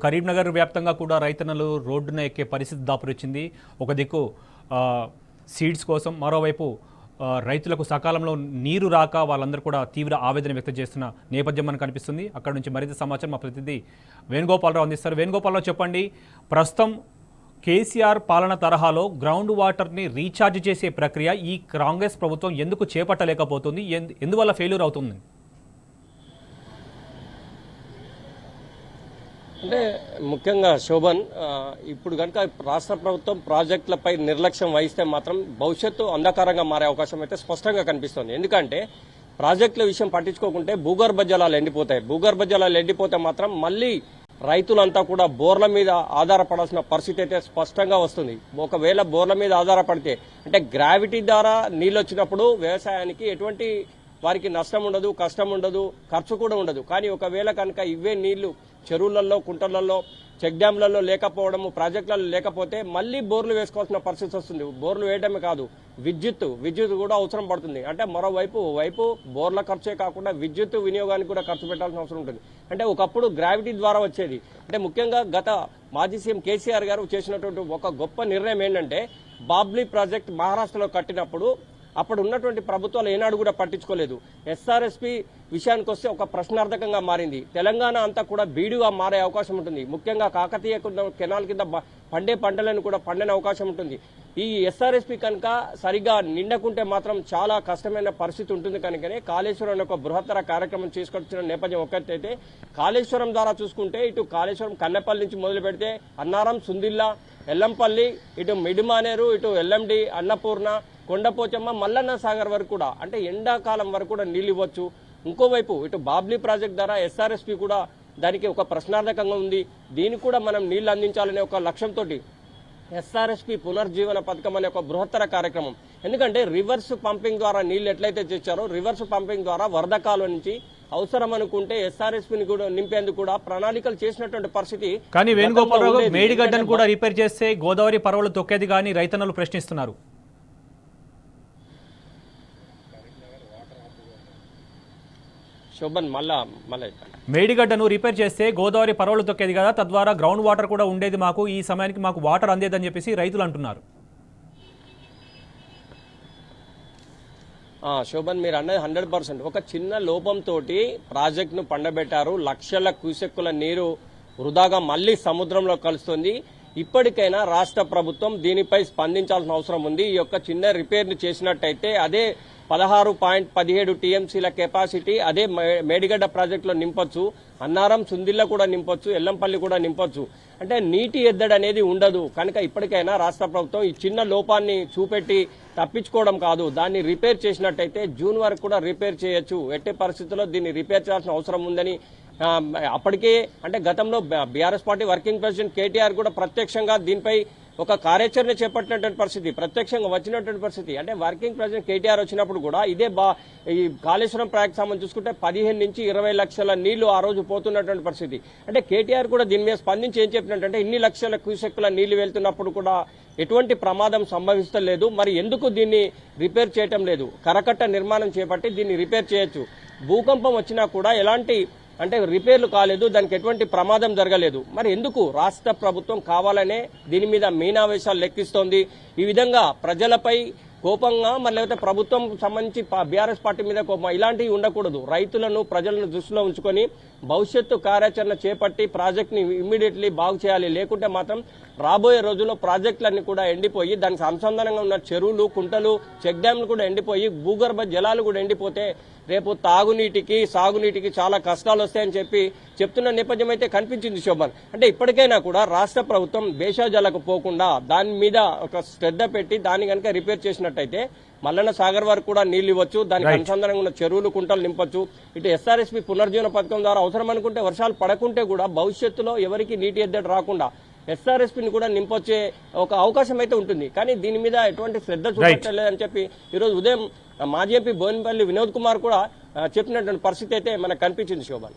కరీంనగర్ వ్యాప్తంగా కూడా రైతన్నలు రోడ్డున ఎక్కే పరిస్థితి దాపురించింది. ఒక దిక్కు సీడ్స్ కోసం, మరోవైపు రైతులకు సకాలంలో నీరు రాక వాళ్ళందరూ కూడా తీవ్ర ఆవేదన వ్యక్తం చేస్తున్న నేపథ్యం మనకు కనిపిస్తుంది. అక్కడ నుంచి మరింత సమాచారం మా ప్రతినిధి వేణుగోపాలరావు అందిస్తారు. వేణుగోపాలరావు, చెప్పండి, ప్రస్తుతం కేసీఆర్ పాలన తరహాలో గ్రౌండ్ వాటర్ని రీఛార్జ్ చేసే ప్రక్రియ ఈ కాంగ్రెస్ ప్రభుత్వం ఎందుకు చేపట్టలేకపోతుంది? ఎందువల్ల ఫెయిల్యూర్ అవుతుంది? అంటే ముఖ్యంగా శోభన్, ఇప్పుడు కనుక రాష్ట్ర ప్రభుత్వం ప్రాజెక్టులపై నిర్లక్ష్యం వహిస్తే మాత్రం భవిష్యత్తు అంధకారంగా మారే అవకాశం అయితే స్పష్టంగా కనిపిస్తుంది. ఎందుకంటే ప్రాజెక్టుల విషయం పట్టించుకోకుంటే భూగర్భ జలాలు ఎండిపోతాయి. భూగర్భ జలాలు ఎండిపోతే మాత్రం మళ్లీ రైతులంతా కూడా బోర్ల మీద ఆధారపడాల్సిన పరిస్థితి అయితే స్పష్టంగా వస్తుంది. ఒకవేళ బోర్ల మీద ఆధారపడితే అంటే గ్రావిటీ ద్వారా నీళ్ళు వచ్చినప్పుడు వ్యవసాయానికి ఎటువంటి వారికి నష్టం ఉండదు, కష్టం ఉండదు, ఖర్చు కూడా ఉండదు. కానీ ఒకవేళ కనుక ఇవే నీళ్లు చెరువులలో, కుంటలలో, చెక్ డ్యాంలలో లేకపోవడము, ప్రాజెక్టులలో లేకపోతే మళ్లీ బోర్లు వేసుకోవాల్సిన పరిస్థితి వస్తుంది. బోర్లు వేయడమే కాదు, విద్యుత్ కూడా అవసరం పడుతుంది. అంటే మరోవైపు బోర్ల ఖర్చే కాకుండా విద్యుత్ వినియోగానికి కూడా ఖర్చు పెట్టాల్సిన అవసరం ఉంటుంది. అంటే ఒకప్పుడు గ్రావిటీ ద్వారా వచ్చేది. అంటే ముఖ్యంగా గత మాజీ సీఎం కేసీఆర్ గారు చేసినటువంటి ఒక గొప్ప నిర్ణయం ఏంటంటే, బాబ్లీ ప్రాజెక్ట్ మహారాష్ట్రలో కట్టినప్పుడు అప్పుడు ఉన్నటువంటి ప్రభుత్వాలు ఏనాడు కూడా పట్టించుకోలేదు. ఎస్ఆర్ఎస్పీ విషయానికి వస్తే ఒక ప్రశ్నార్థకంగా మారింది. తెలంగాణ అంతా కూడా బీడుగా మారే అవకాశం ఉంటుంది. ముఖ్యంగా కాకతీయ కెనాల్ కింద పండే పంటలను కూడా పండని అవకాశం ఉంటుంది. ఈ ఎస్ఆర్ఎస్పీ కనుక సరిగా నిండకుంటే మాత్రం చాలా కష్టమైన పరిస్థితి ఉంటుంది. కనుకనే కాళేశ్వరం ఒక బృహత్తర కార్యక్రమం తీసుకొచ్చిన నేపథ్యం ఒక్కటైతే, కాళేశ్వరం ద్వారా చూసుకుంటే ఇటు కాళేశ్వరం కన్నెపల్లి నుంచి మొదలు పెడితే అన్నారం, సుందిల్లా, ఎల్లంపల్లి, ఇటు మిడిమానేరు, ఇటు ఎల్ఎండి, అన్నపూర్ణ, కొండపోచమ్మ, మల్లన్న సాగర్ వరకు కూడా అంటే ఎండాకాలం వరకు కూడా నీళ్ళు ఇవ్వచ్చు. ఇంకోవైపు ఇటు బాబ్లీ ప్రాజెక్ట్ ద్వారా ఎస్ఆర్ఎస్పీ కూడా దానికి ఒక ప్రశ్నార్థకంగా ఉంది. దీనికి కూడా మనం నీళ్లు అందించాలనే ఒక లక్ష్యంతో ఎస్ఆర్ఎస్పీ పునర్జీవన పథకం అనే ఒక బృహత్తర కార్యక్రమం. ఎందుకంటే రివర్స్ పంపింగ్ ద్వారా నీళ్లు ఎట్లయితే తెచ్చారో, రివర్స్ పంపింగ్ ద్వారా వరద కాలువ నుంచి అవసరం అనుకుంటే ఎస్ఆర్ఎస్పీని కూడా నింపేందుకు కూడా ప్రణాళికలు చేసినటువంటి పరిస్థితి. కానీ వేణుగోపాలరావు, మేడిగడ్డను కూడా రిపేర్ చేస్తే గోదావరి పరవలు తొక్కేది కానీ రైతన్నలు ప్రశ్నిస్తున్నారు. శోభన్, మళ్ళా మేడిగడ్డను రిపేర్ చేస్తే గోదావరి పరవలు తొక్కేది కదా, తద్వారా గ్రౌండ్ వాటర్ కూడా ఉండేది, మాకు ఈ సమయానికి మాకు వాటర్ అందేదని చెప్పేసి రైతులు అంటున్నారు. శోభన్, మీరు అన్నది 100%. ఒక చిన్న లోపంతో ప్రాజెక్టును పండబెట్టారు. లక్షల క్యూసెక్కుల నీరు వృధాగా మళ్లీ సముద్రంలో కలుస్తుంది. ఇప్పటికైనా రాష్ట్ర ప్రభుత్వం దీనిపై స్పందించాల్సిన అవసరం ఉంది. ఈ యొక్క చిన్న రిపేర్ను చేసినట్టయితే అదే 16.17 టీఎంసీల కెపాసిటీ అదే మేడిగడ్డ ప్రాజెక్టులో నింపొచ్చు. అన్నారం, సుందిల్ల కూడా నింపొచ్చు, ఎల్లంపల్లి కూడా నింపొచ్చు. అంటే నీటి ఎద్దడి అనేది ఉండదు. కనుక ఇప్పటికైనా రాష్ట్ర ప్రభుత్వం ఈ చిన్న లోపాన్ని చూపెట్టి తప్పించుకోవడం కాదు, దాన్ని రిపేర్ చేసినట్టయితే జూన్ వరకు కూడా రిపేర్ చేయొచ్చు. ఎట్టి పరిస్థితుల్లో దీన్ని రిపేర్ చేయాల్సిన అవసరం ఉందని అప్పటికే అంటే గతంలో BRS party working president KTR కూడా ప్రత్యక్షంగా దీనిపై ఒక కార్యాచరణ చేపట్టినటువంటి పరిస్థితి, ప్రత్యక్షంగా వచ్చినటువంటి పరిస్థితి. అంటే వర్కింగ్ ప్రెసిడెంట్ కేటీఆర్ వచ్చినప్పుడు కూడా ఇదే ఈ కాళేశ్వరం ప్రాజెక్ట్ సంబంధించి చూసుకుంటే 15 నుంచి 20 లక్షల నీళ్లు ఆ రోజు పోతున్నటువంటి పరిస్థితి. అంటే కేటీఆర్ కూడా దీని మీద స్పందించి ఏం చెప్పినట్టే, ఇన్ని లక్షల క్యూసెక్కుల నీళ్లు వెళ్తున్నప్పుడు కూడా ఎటువంటి ప్రమాదం సంభవిస్తలేదు, మరి ఎందుకు దీన్ని రిపేర్ చేయటం లేదు? కరకట్ట నిర్మాణం చేపట్టి దీన్ని రిపేర్ చేయొచ్చు. భూకంపం వచ్చినా కూడా ఎలాంటి అంటే రిపేర్లు కాలేదు, దానికి ఎటువంటి ప్రమాదం జరగలేదు. మరి ఎందుకు రాష్ట్ర ప్రభుత్వం కావాలనే దీని మీద మీనావేశాలు లెక్కిస్తోంది? ఈ విధంగా ప్రజలపై కోపంగా, మరి లేకపోతే ప్రభుత్వం సంబంధించి బీఆర్ఎస్ పార్టీ మీద కోపం, ఇలాంటివి ఉండకూడదు. రైతులను, ప్రజలను దృష్టిలో ఉంచుకొని భవిష్యత్తు కార్యాచరణ చేపట్టి ప్రాజెక్టుని ఇమ్మీడియట్లీ బాగు చేయాలి. లేకుంటే మాత్రం రాబోయే రోజుల్లో ప్రాజెక్టులన్నీ కూడా ఎండిపోయి దానికి అనుసంధానంగా ఉన్న చెరువులు, కుంటలు, చెక్ డ్యాంలు కూడా ఎండిపోయి భూగర్భ జలాలు కూడా ఎండిపోతే రేపు తాగునీటికి, సాగునీటికి చాలా కష్టాలు వస్తాయని చెప్తున్న నేపథ్యం అయితే కనిపించింది శోభన్. అంటే ఇప్పటికైనా కూడా రాష్ట్ర ప్రభుత్వం భేషజాలకు పోకుండా దాని మీద ఒక శ్రద్ధ పెట్టి దాన్ని కనుక రిపేర్ చేసినట్టయితే మల్లన్న సాగర్ వరకు కూడా నీళ్లు ఇవ్వచ్చు, దానికి అనుసంధానంగా ఉన్న చెరువులు, కుంటలు నింపొచ్చు. ఇటు ఎస్ఆర్ఎస్పీ పునర్జీవన పథకం ద్వారా అవసరం అనుకుంటే వర్షాలు పడకుంటే కూడా భవిష్యత్తులో ఎవరికి నీటి ఎద్దడి రాకుండా ఎస్ఆర్ఎస్పీని కూడా నింపొచ్చే ఒక అవకాశం అయితే ఉంటుంది. కానీ దీని మీద ఎటువంటి శ్రద్ధ చూపించలేదని చెప్పి ఈరోజు ఉదయం మాజీ ఎంపీ బోయినపల్లి వినోద్ కుమార్ కూడా చెప్పినటువంటి పరిస్థితి అయితే మనకు కనిపించింది శోభన్.